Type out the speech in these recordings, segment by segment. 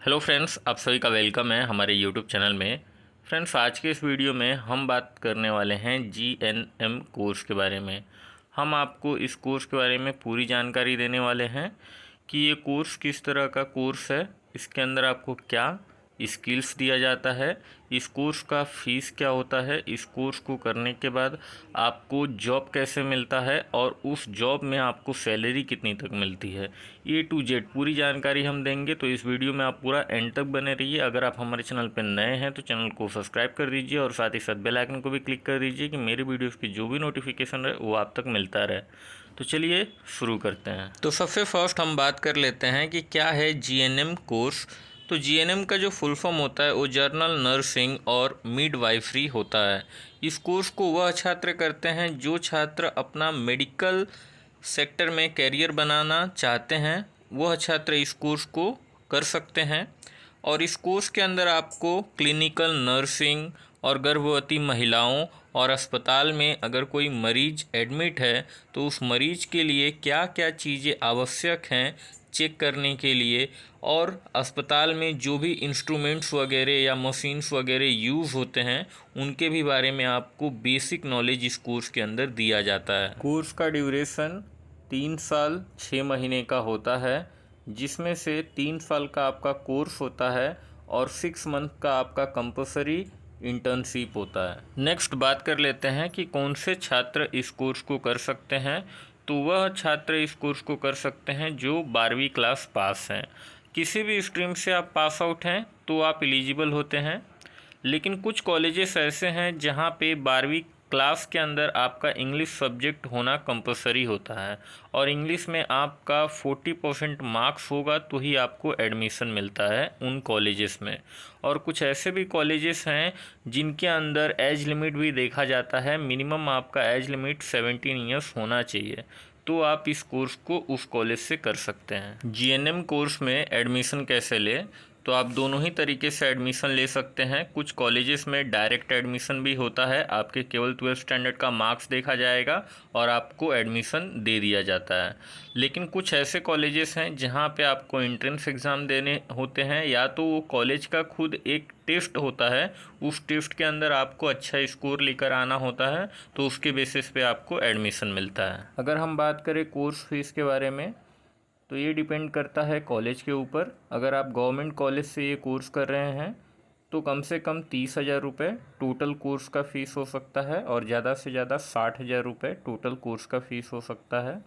Hello friends, आप सभी का वेलकम है हमारे यूट्यूब चैनल में। फ्रेंड्स, आज के इस वीडियो में हम बात करने वाले हैं जीएनएम कोर्स के बारे में। हम आपको इस कोर्स के बारे में पूरी जानकारी देने वाले हैं कि ये कोर्स किस तरह का कोर्स है, इसके अंदर आपको क्या स्किल्स दिया जाता है, इस कोर्स का फ़ीस क्या होता है, इस कोर्स को करने के बाद आपको जॉब कैसे मिलता है और उस जॉब में आपको सैलरी कितनी तक मिलती है। A to Z पूरी जानकारी हम देंगे, तो इस वीडियो में आप पूरा एंड तक बने रहिए। अगर आप हमारे चैनल पर नए हैं तो चैनल को सब्सक्राइब कर दीजिए और साथ ही साथ बेल आइकन को भी क्लिक कर दीजिए कि मेरे वीडियोस की जो भी नोटिफिकेशन है वो आप तक मिलता रहे। तो चलिए शुरू करते हैं। तो सबसे फर्स्ट हम बात कर लेते हैं कि क्या है जीएनएम कोर्स। तो जीएनएम का जो फुल फॉर्म होता है वो जर्नल नर्सिंग और मिडवाइफरी होता है। इस कोर्स को वह छात्र करते हैं जो छात्र अपना मेडिकल सेक्टर में कैरियर बनाना चाहते हैं, वह छात्र इस कोर्स को कर सकते हैं। और इस कोर्स के अंदर आपको क्लिनिकल नर्सिंग और गर्भवती महिलाओं और अस्पताल में अगर कोई मरीज एडमिट है तो उस मरीज के लिए क्या क्या चीज़ें आवश्यक हैं चेक करने के लिए, और अस्पताल में जो भी इंस्ट्रूमेंट्स वगैरह या मशीन्स वगैरह यूज़ होते हैं उनके भी बारे में आपको बेसिक नॉलेज इस कोर्स के अंदर दिया जाता है। कोर्स का ड्यूरेशन 3 साल 6 महीने का होता है, जिसमें से 3 साल का आपका कोर्स होता है और 6 मंथ का आपका कंपलसरी इंटर्नशिप होता है। नेक्स्ट बात कर लेते हैं कि कौन से छात्र इस कोर्स को कर सकते हैं। तो वह छात्र इस कोर्स को कर सकते हैं जो 12वीं क्लास पास हैं। किसी भी स्ट्रीम से आप पास आउट हैं तो आप एलिजिबल होते हैं, लेकिन कुछ कॉलेजेस ऐसे हैं जहां पे 12वीं क्लास के अंदर आपका इंग्लिश सब्जेक्ट होना कंपलसरी होता है और इंग्लिश में आपका 40% मार्क्स होगा तो ही आपको एडमिशन मिलता है उन कॉलेजेस में। और कुछ ऐसे भी कॉलेजेस हैं जिनके अंदर एज लिमिट भी देखा जाता है, मिनिमम आपका एज लिमिट 17 ईयर्स होना चाहिए, तो आप इस कोर्स को उस कॉलेज से कर सकते हैं। जीएनएम कोर्स में एडमिशन कैसे ले, तो आप दोनों ही तरीके से एडमिशन ले सकते हैं। कुछ कॉलेजेस में डायरेक्ट एडमिशन भी होता है, आपके केवल 12th स्टैंडर्ड का मार्क्स देखा जाएगा और आपको एडमिशन दे दिया जाता है। लेकिन कुछ ऐसे कॉलेजेस हैं जहां पे आपको एंट्रेंस एग्ज़ाम देने होते हैं, या तो वो कॉलेज का खुद एक टेस्ट होता है, उस टेस्ट के अंदर आपको अच्छा स्कोर लेकर आना होता है, तो उसके बेसिस पे आपको एडमिशन मिलता है। अगर हम बात करें कोर्स फीस के बारे में, तो ये डिपेंड करता है कॉलेज के ऊपर। अगर आप गवर्नमेंट कॉलेज से ये कोर्स कर रहे हैं तो कम से कम 30,000 रुपये टोटल कोर्स का फ़ीस हो सकता है और ज़्यादा से ज़्यादा 60,000 रुपये टोटल कोर्स का फ़ीस हो सकता है।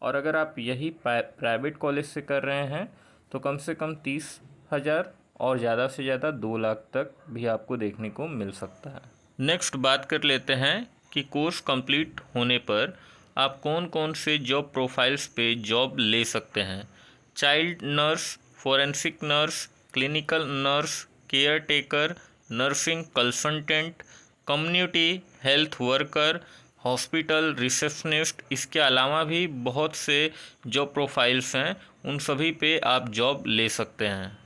और अगर आप यही प्राइवेट कॉलेज से कर रहे हैं तो कम से कम 30,000 और ज़्यादा से ज़्यादा 2 लाख तक भी आपको देखने को मिल सकता है। नेक्स्ट बात कर लेते हैं कि कोर्स कंप्लीट होने पर आप कौन कौन से जॉब प्रोफाइल्स पे जॉब ले सकते हैं। Child nurse, forensic nurse, clinical nurse, care taker, nursing consultant, community health worker, hospital receptionist, इसके अलावा भी बहुत से जॉब प्रोफाइल्स हैं, उन सभी पे आप जॉब ले सकते हैं।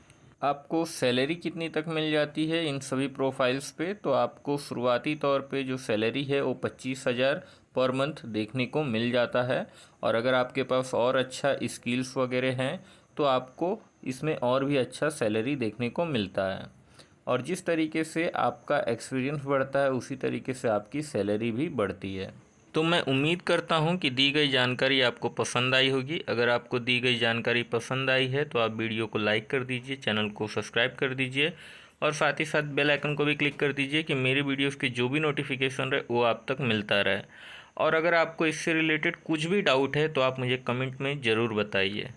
आपको सैलरी कितनी तक मिल जाती है इन सभी प्रोफाइल्स पे, तो आपको शुरुआती तौर पे जो सैलरी है वो 25,000 पर मंथ देखने को मिल जाता है। और अगर आपके पास और अच्छा स्किल्स वगैरह हैं तो आपको इसमें और भी अच्छा सैलरी देखने को मिलता है। और जिस तरीके से आपका एक्सपीरियंस बढ़ता है उसी तरीके से आपकी सैलरी भी बढ़ती है। तो मैं उम्मीद करता हूं कि दी गई जानकारी आपको पसंद आई होगी। अगर आपको दी गई जानकारी पसंद आई है तो आप वीडियो को लाइक कर दीजिए, चैनल को सब्सक्राइब कर दीजिए और साथ ही साथ बेल आइकन को भी क्लिक कर दीजिए कि मेरी वीडियोस की जो भी नोटिफिकेशन रहे वो आप तक मिलता रहे। और अगर आपको इससे रिलेटेड कुछ भी डाउट है तो आप मुझे कमेंट में ज़रूर बताइए।